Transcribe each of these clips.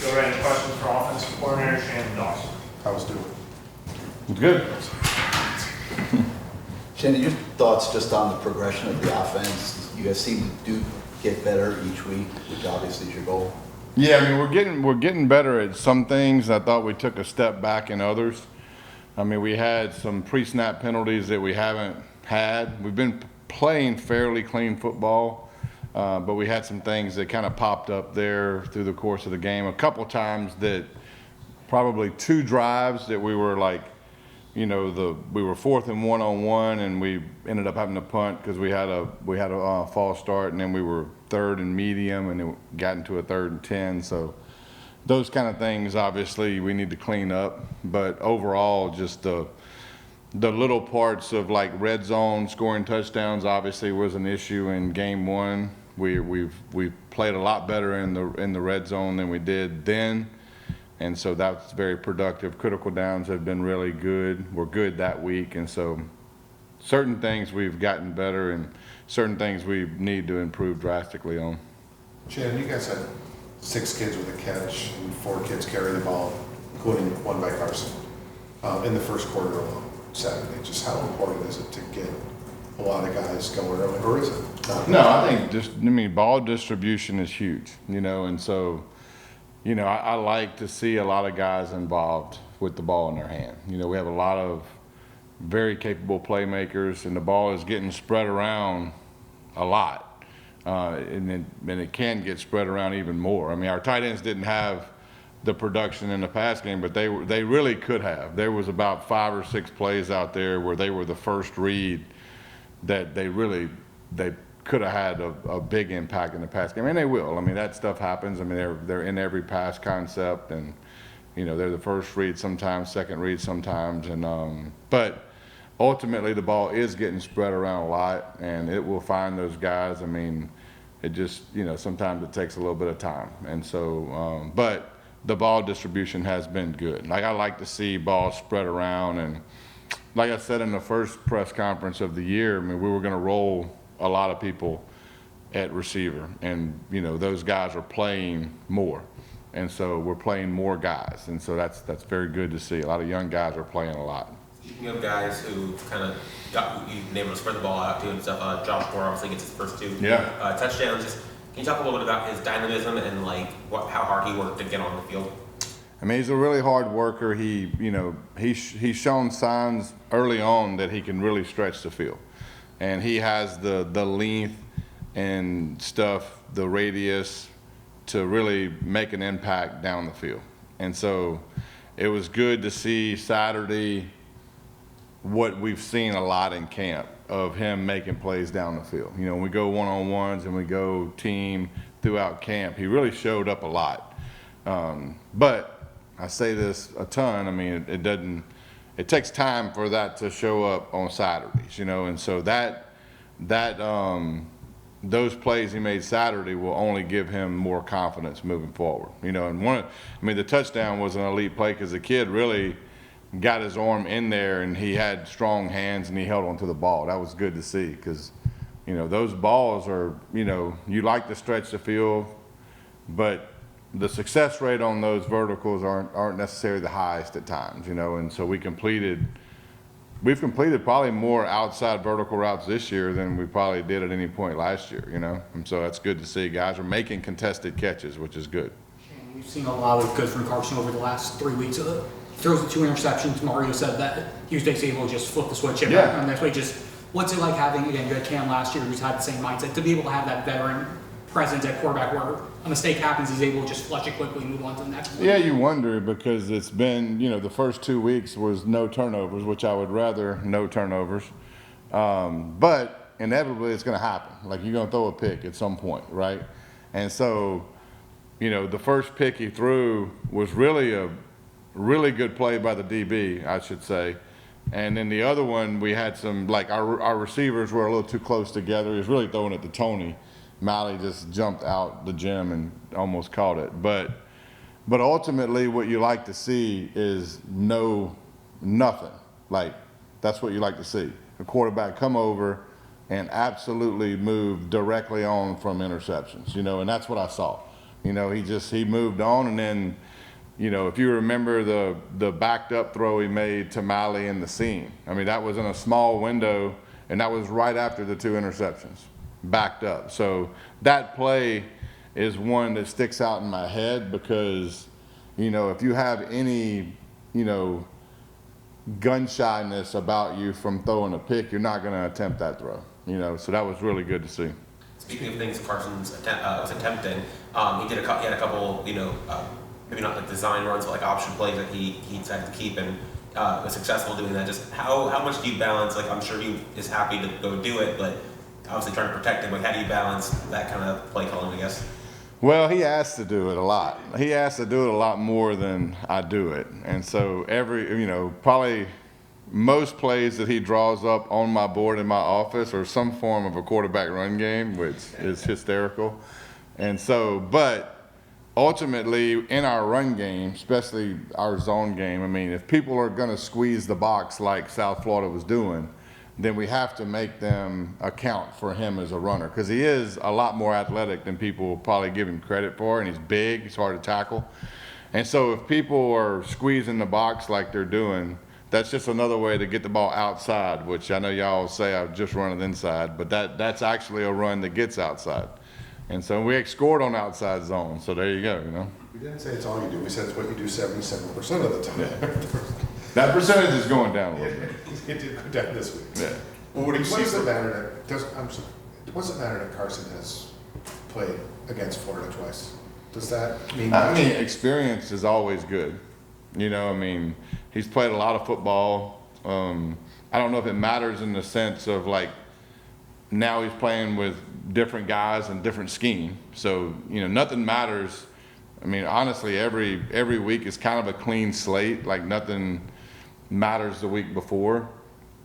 Go right into questions for offensive coordinator Shannon Dawson. How's doing? Good. Shannon, your thoughts just on the progression of the offense? You guys seem to get better each week, which obviously is your goal. Yeah, I mean we're getting better at some things. I thought we took a step back in others. I mean, we had some pre-snap penalties that we haven't had. We've been playing fairly clean football, but we had some things that kind of popped up there through the course of the game. A couple times that probably 2 drives that we were like, we were 4th and 1 on 1, and we ended up having to punt because we had a false start, and then we were 3rd and medium, and it got into a 3rd and 10. So those kind of things, obviously, we need to clean up. But overall, just the little parts of like red zone scoring touchdowns obviously was an issue in game 1. We've played a lot better in the red zone than we did then. And so that's very productive. Critical downs have been really good. We're good that week. And so certain things we've gotten better and certain things we need to improve drastically on. Shannon, you guys had 6 kids with a catch and 4 kids carry the ball, including 1 by Carson, in the first quarter alone Saturday. Just how important is it to get a lot of guys going early, or is it not? No, I think ball distribution is huge, and so, I like to see a lot of guys involved with the ball in their hand. We have a lot of very capable playmakers, and the ball is getting spread around a lot. And it can get spread around even more. I mean, our tight ends didn't have the production in the pass game, but they really could have. There was about 5 or 6 plays out there where they were the first read that they could have had a big impact in the pass game, and they will. I mean, that stuff happens. I mean, they're in every pass concept, and they're the first read sometimes, second read sometimes, and but ultimately the ball is getting spread around a lot, and it will find those guys. I mean, it just sometimes it takes a little bit of time, and so but the ball distribution has been good. Like, I like to see balls spread around, and like I said in the first press conference of the year, I mean, we were going to roll a lot of people at receiver, and those guys are playing more, and so we're playing more guys, and so that's very good to see. A lot of young guys are playing a lot. Speaking of guys who kind of you've been able to spread the ball out to and stuff, Josh Moore obviously gets his first 2 touchdowns. Just can you talk a little bit about his dynamism and how hard he worked to get on the field? I mean, he's a really hard worker. He's shown signs early on that he can really stretch the field, and he has the length and stuff, the radius to really make an impact down the field. And so it was good to see Saturday what we've seen a lot in camp of him making plays down the field. When we go one-on-ones and we go team throughout camp, he really showed up a lot. But I say this a ton. I mean, it takes time for that to show up on Saturdays, and so those plays he made Saturday will only give him more confidence moving forward. And the touchdown was an elite play because the kid really got his arm in there, and he had strong hands, and he held onto the ball. That was good to see because, those balls are, you like to stretch the field, but the success rate on those verticals aren't necessarily the highest at times, and so we've completed probably more outside vertical routes this year than we probably did at any point last year, and so that's good to see. Guys are making contested catches, which is good. We've seen a lot of good from Carson over the last 3 weeks. Throws the 2 interceptions. Mario said that he was basically able to just flip the switch. And that's why what's it like having, again, you had Cam last year who's had the same mindset, to be able to have that veteran presence at quarterback where a mistake happens, he's able to just flush it quickly and move on to the next one. Yeah, you wonder because it's been, the first 2 weeks was no turnovers, which I would rather no turnovers. But inevitably it's going to happen. Like, you're going to throw a pick at some point, right? And so, the first pick he threw was really a really good play by the DB, I should say. And then the other one, we had some, our receivers were a little too close together. He was really throwing it to Tony. Malley just jumped out the gym and almost caught it. But ultimately what you like to see is nothing. That's what you like to see. The quarterback come over and absolutely move directly on from interceptions, and that's what I saw. You know, he moved on, and then, you know, if you remember the backed up throw he made to Malley in the seam, I mean, that was in a small window, and that was right after the 2 interceptions, backed up. So that play is one that sticks out in my head because, you know, if you have any, you know, gun shyness about you from throwing a pick, you're not going to attempt that throw, you know, so that was really good to see. Speaking of things Carson's was attempting, he had a couple, you know, maybe not like design runs, but like option plays that he decided to keep and was successful doing that. Just how much do you balance? Like, I'm sure he is happy to go do it, but obviously trying to protect him. Like, how do you balance that kind of play calling, I guess? Well, he asked to do it a lot. He asked to do it a lot more than I do it. And so you know, probably most plays that he draws up on my board in my office are some form of a quarterback run game, which is hysterical. And so, but ultimately in our run game, especially our zone game, I mean, if people are going to squeeze the box like South Florida was doing, then we have to make them account for him as a runner, because he is a lot more athletic than people probably give him credit for, and he's big, he's hard to tackle. And so if people are squeezing the box like they're doing, that's just another way to get the ball outside, which I know y'all say I've just run it inside, but that's actually a run that gets outside. And so we scored on outside zone, so there you go, you know. We didn't say it's all you do, we said it's what you do 77% of the time. Yeah. That percentage is going down a little bit. It did go down this week. Yeah. Well, what does it matter that Carson has played against Florida twice? Does that mean? I mean, experience is always good. You know, I mean, he's played a lot of football. I don't know if it matters in the sense of like now he's playing with different guys and different scheme. So, you know, nothing matters. I mean, honestly, every week is kind of a clean slate. Like nothing matters the week before.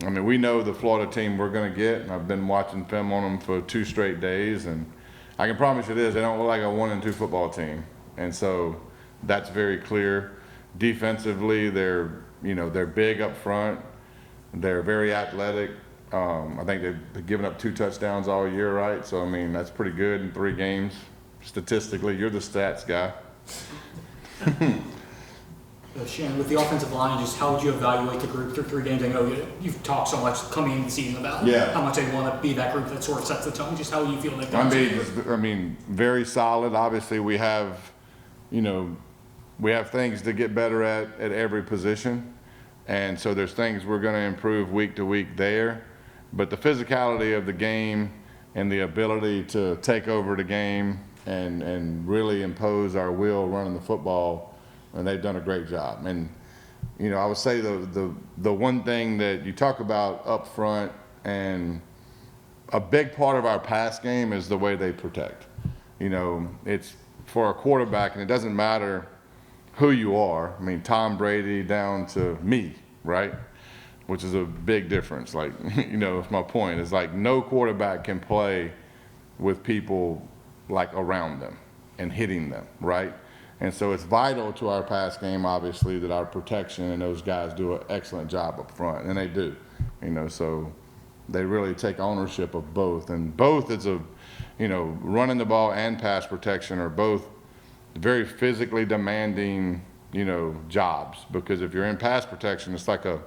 I mean, we know the Florida team we're going to get, and I've been watching film on them for 2 straight days, and I can promise you this, they don't look like a 1-2 football team. And so that's very clear. Defensively, they're big up front. They're very athletic. I think they've given up 2 touchdowns all year, right? So, I mean, that's pretty good in 3 games. Statistically, you're the stats guy. Shannon, with the offensive line, just how would you evaluate the group through 3 games? I know you've talked so much coming into the season about how much they want to be that group that sort of sets the tone. Just how do you feel like that? I mean, very solid. Obviously, we have things to get better at every position. And so there's things we're going to improve week to week there. But the physicality of the game and the ability to take over the game and really impose our will running the football, and they've done a great job. And, you know, I would say the one thing that you talk about up front, and a big part of our pass game is the way they protect. You know, it's for a quarterback, and it doesn't matter who you are. I mean, Tom Brady down to me, right? Which is a big difference. Like, you know, it's my point. It's like no quarterback can play with people like around them and hitting them, right? And so it's vital to our pass game, obviously, that our protection and those guys do an excellent job up front, and they do. You know, so they really take ownership of both, and both is running the ball and pass protection are both very physically demanding, jobs, because if you're in pass protection, it's like a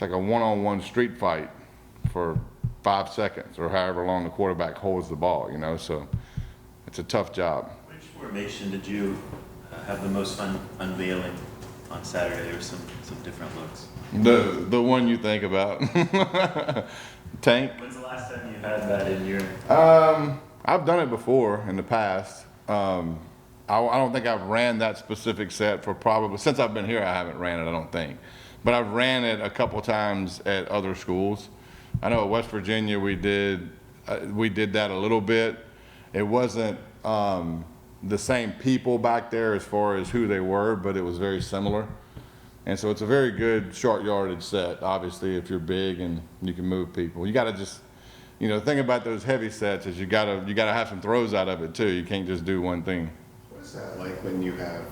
one-on-one street fight for 5 seconds or however long the quarterback holds the ball, so it's a tough job. Which formation did you have the most fun unveiling on Saturday? There were some different looks. The one you think about. Tank. When's the last time you had that in your? I've done it before in the past. I don't think I've ran that specific set for probably, since I've been here I haven't ran it, I don't think. But I've ran it a couple times at other schools. I know at West Virginia we did that a little bit. It wasn't the same people back there as far as who they were, but it was very similar. And so it's a very good short yardage set, obviously, if you're big and you can move people. You got to just, the thing about those heavy sets is you got to have some throws out of it too. You can't just do one thing. What is that like when you have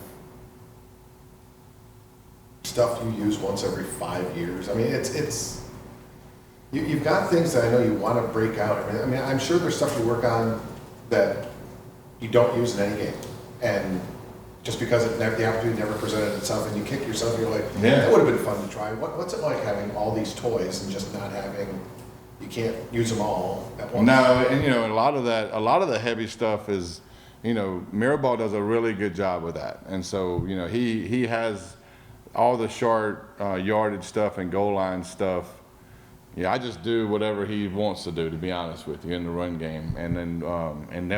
stuff you use once every 5 years? I mean, you've got things that I know you want to break out. I mean, I'm sure there's stuff you work on that you don't use in any game. And just because the opportunity never presented itself and you kick yourself, you're like, Yeah. that would have been fun to try. What's it like having all these toys and just not having, you can't use them all at once? No, and a lot of the heavy stuff is, Mirabal does a really good job with that. And so, he has all the short yardage stuff and goal line stuff. Yeah, I just do whatever he wants to do, to be honest with you, in the run game. And then, and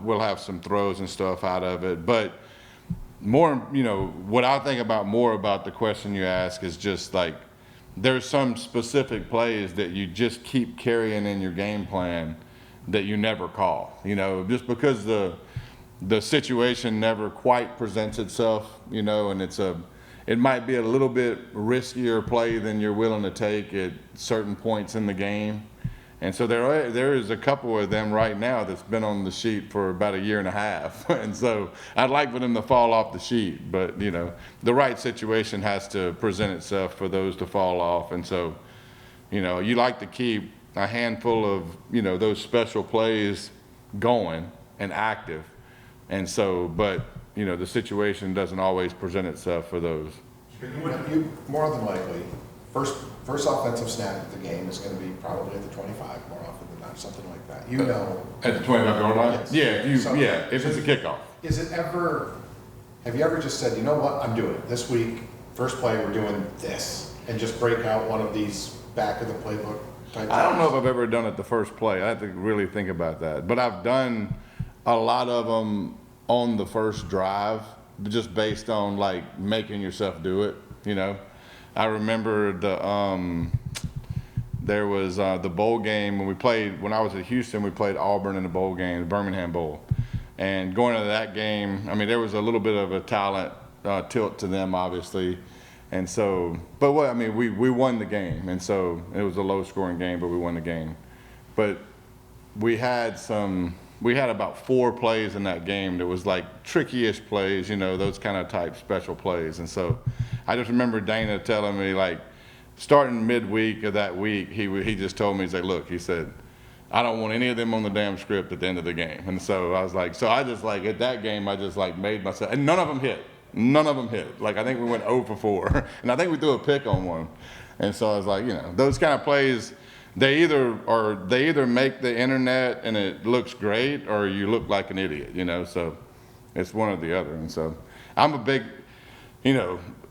we'll have some throws and stuff out of it. But more, what I think about more about the question you ask is just like, there's some specific plays that you just keep carrying in your game plan that you never call, just because the situation never quite presents itself, and it might be a little bit riskier play than you're willing to take at certain points in the game. And so there is a couple of them right now that's been on the sheet for about a year and a half. And so I'd like for them to fall off the sheet, but the right situation has to present itself for those to fall off. And so, you like to keep a handful of, those special plays going and active. And so, but, the situation doesn't always present itself for those. You more than likely, first offensive snap of the game is going to be probably at the 25 more often than not, something like that. At the 25-yard line? Yes. Yeah, if it's a kickoff. Have you ever just said, you know what, I'm doing it this week, first play we're doing this, and just break out one of these back of the playbook type I don't know if things? I've ever done it the first play. I have to really think about that. But I've done a lot of them on the first drive, just based on like making yourself do it, I remember there was the bowl game when I was at Houston, we played Auburn in the bowl game, the Birmingham Bowl. And going into that game, there was a little bit of a talent tilt to them, obviously. And so, but we won the game. And so it was a low scoring game, but we won the game. But we had about 4 plays in that game that was like tricky-ish plays, those kind of type special plays. And so I just remember Dana telling me, like, starting midweek of that week, he just told me, he's like, look, he said, I don't want any of them on the damn script at the end of the game. And so I was like, at that game, I just like made myself, and none of them hit. Like, I think we went 0 for 4. And I think we threw a pick on one. And so I was like, those kind of plays, they either make the internet and it looks great, or you look like an idiot, so it's one or the other. And so I'm a big,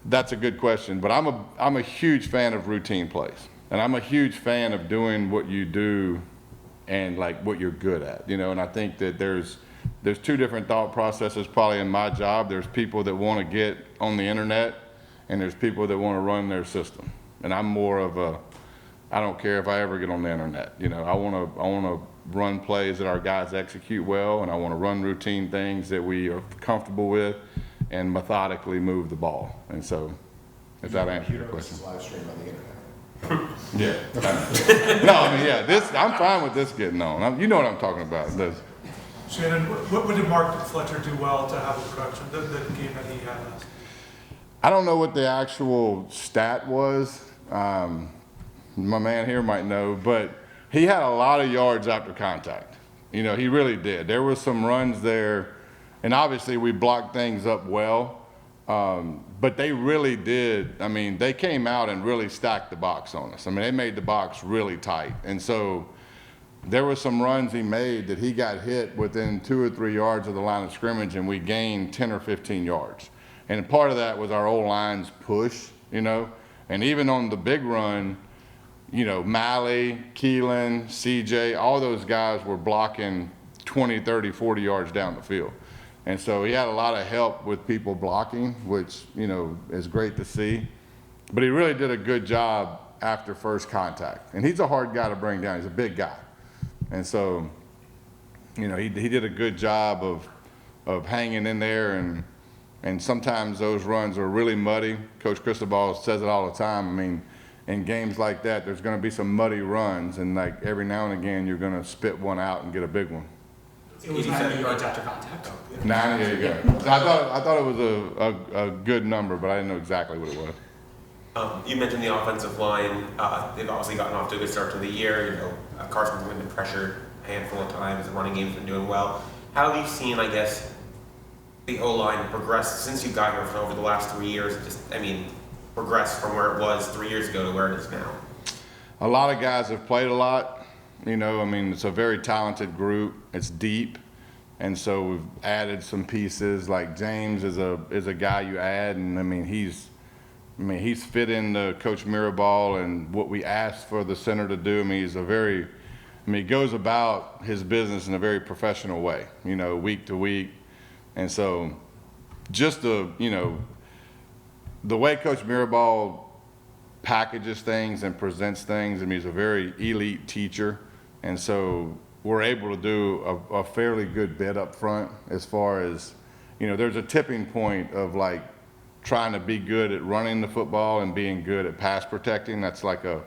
that's a good question, but I'm a huge fan of routine plays, and I'm a huge fan of doing what you do and like what you're good at, and I think that there's 2 different thought processes probably in my job. There's people that want to get on the internet, and there's people that want to run their system. And I'm more of I don't care if I ever get on the internet. I want to run plays that our guys execute well, and I want to run routine things that we are comfortable with, and methodically move the ball. And so, if that answers your question. This is live stream on the internet. Yeah. No, I'm fine with this getting on. You know what I'm talking about. Shannon, what did Mark Fletcher do well to have a production, the game that he had last? I don't know what the actual stat was. My man here might know, but he had a lot of yards after contact. He really did. There were some runs there, and obviously we blocked things up well, but they really did. They came out and really stacked the box on us. They made the box really tight. And so there were some runs he made that he got hit within 2 or 3 yards of the line of scrimmage, and we gained 10 or 15 yards. And part of that was our old line's push, and even on the big run, Malley, Keelan, CJ, all those guys were blocking 20, 30, 40 yards down the field. And so he had a lot of help with people blocking, which, is great to see. But he really did a good job after first contact. And he's a hard guy to bring down. He's a big guy. And so, he did a good job of hanging in there. And sometimes those runs are really muddy. Coach Cristobal says it all the time. In games like that, there's going to be some muddy runs, and like every now and again, you're going to spit one out and get a big one. It was 90 yards after contact. 90, there you go. So I thought it was a good number, but I didn't know exactly what it was. You mentioned the offensive line. They've obviously gotten off to a good start to the year. Carson's been pressured a handful of times. The running game's been doing well. How have you seen, I guess, the O-line progressed since you got here for over the last 3 years? Progressed from where it was 3 years ago to where it is now? A lot of guys have played a lot. It's a very talented group. It's deep. And so we've added some pieces. Like James is a guy you add, and he's fit into Coach Mirabal and what we asked for the center to do. He goes about his business in a very professional way, week to week. And so just the way Coach Mirabal packages things and presents things, he's a very elite teacher. And so we're able to do a fairly good bit up front as far as, there's a tipping point of like trying to be good at running the football and being good at pass protecting. That's like a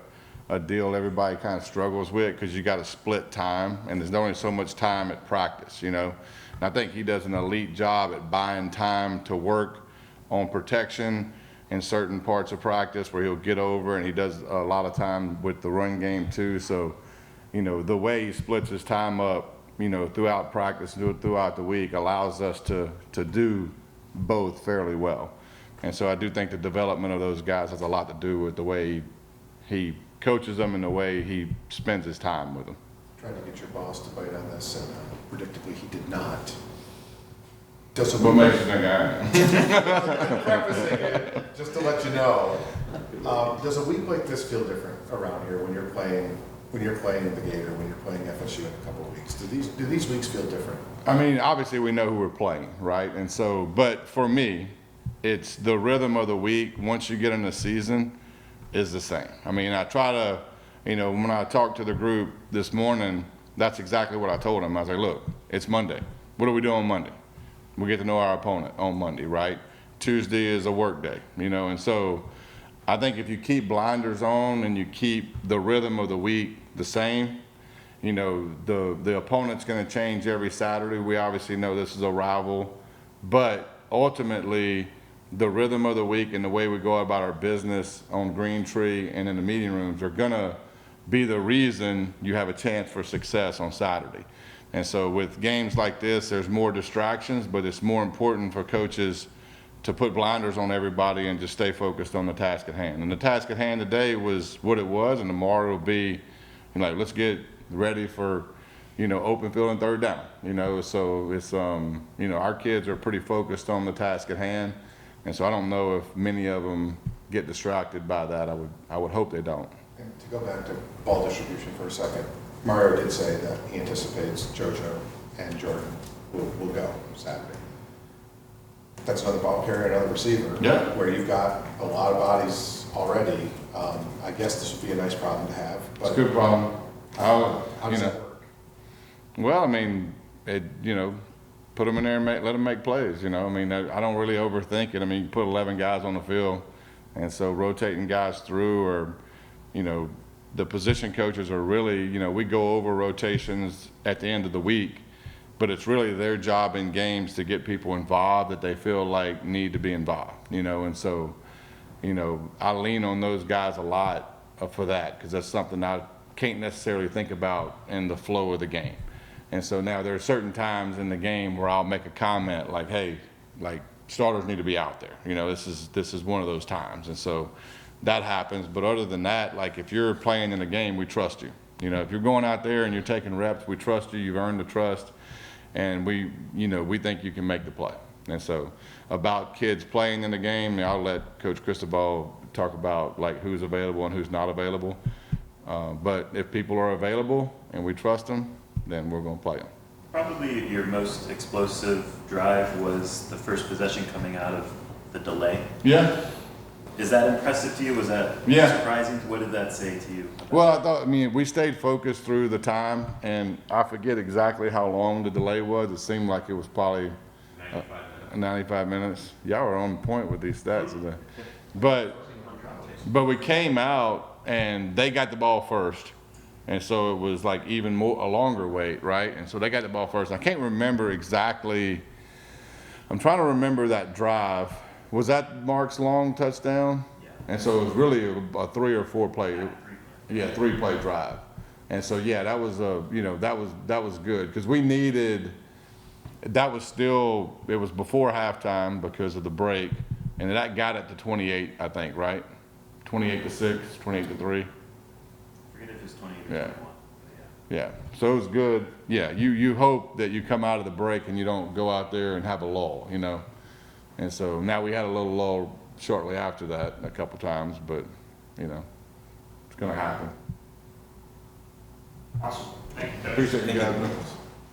deal everybody kind of struggles with, because you got to split time, and there's only so much time at practice, And I think he does an elite job at buying time to work on protection in certain parts of practice where he'll get over, and he does a lot of time with the run game too. So, the way he splits his time up, throughout practice, throughout the week, allows us to do both fairly well. And so I do think the development of those guys has a lot to do with the way he coaches them and the way he spends his time with them. Trying to get your boss to bite on this, and predictably he did not. What makes you think I am? Prefacing it, just to let you know, does a week like this feel different around here when you're playing the Gator, when you're playing FSU in a couple of weeks? Do these weeks feel different? Obviously we know who we're playing, right? And so, but for me, it's the rhythm of the week once you get in the season is the same. I try to, when I talked to the group this morning, that's exactly what I told them. I was like, look, it's Monday. What do we do on Monday? We get to know our opponent on Monday, right? Tuesday is a work day, and so I think if you keep blinders on and you keep the rhythm of the week the same, the opponent's going to change every Saturday. We obviously know this is a rival, but ultimately the rhythm of the week and the way we go about our business on Green Tree and in the meeting rooms are going to be the reason you have a chance for success on Saturday. And so with games like this, there's more distractions, but it's more important for coaches to put blinders on everybody and just stay focused on the task at hand. And the task at hand today was what it was, and tomorrow will be, let's get ready for, open field and third down. So it's, our kids are pretty focused on the task at hand. And so I don't know if many of them get distracted by that. I would hope they don't. And to go back to ball distribution for a second, Mario did say that he anticipates JoJo and Jordan will go Saturday. That's another ball carrier, another receiver. Yeah. Where you've got a lot of bodies already. I guess this would be a nice problem to have. But It's a good problem. how does that work? Well, put them in there and let them make plays. I don't really overthink it. You put 11 guys on the field, and so rotating guys through, or, the position coaches are really, we go over rotations at the end of the week, but it's really their job in games to get people involved that they feel like need to be involved, and so, I lean on those guys a lot for that, because that's something I can't necessarily think about in the flow of the game. And so now there are certain times in the game where I'll make a comment like, hey, starters need to be out there. This is one of those times. And so that happens. But other than that, if you're playing in the game, we trust you. If you're going out there and you're taking reps, we trust you. You've earned the trust. And we think you can make the play. And so about kids playing in the game, I'll let Coach Cristobal talk about who's available and who's not available. But if people are available and we trust them, then we're going to play them. Probably your most explosive drive was the first possession coming out of the delay. Yeah. Is that impressive to you? Was that surprising? What did that say to you? Well, we stayed focused through the time, and I forget exactly how long the delay was. It seemed like it was probably 95 minutes. Y'all are on point with these stats today. But we came out, and they got the ball first. And so it was even more a longer wait, right? And so they got the ball first. I can't remember exactly. I'm trying to remember that drive. Was that Mark's long touchdown? Yeah. And so it was really a 3 or 4 play. Yeah, 3-play drive. And so that was that was good, because we needed that was still, it was before halftime because of the break, and that got it to 28, I think, right? 28-6, 28-3. Forget if it's 28 or Yeah. 21. Yeah, so it was good. Yeah, you hope that you come out of the break and you don't go out there and have a lull, you know? And so now we had a little lull shortly after that a couple times, but, you know, it's gonna happen. Awesome. Thank you, Coach. Appreciate you guys.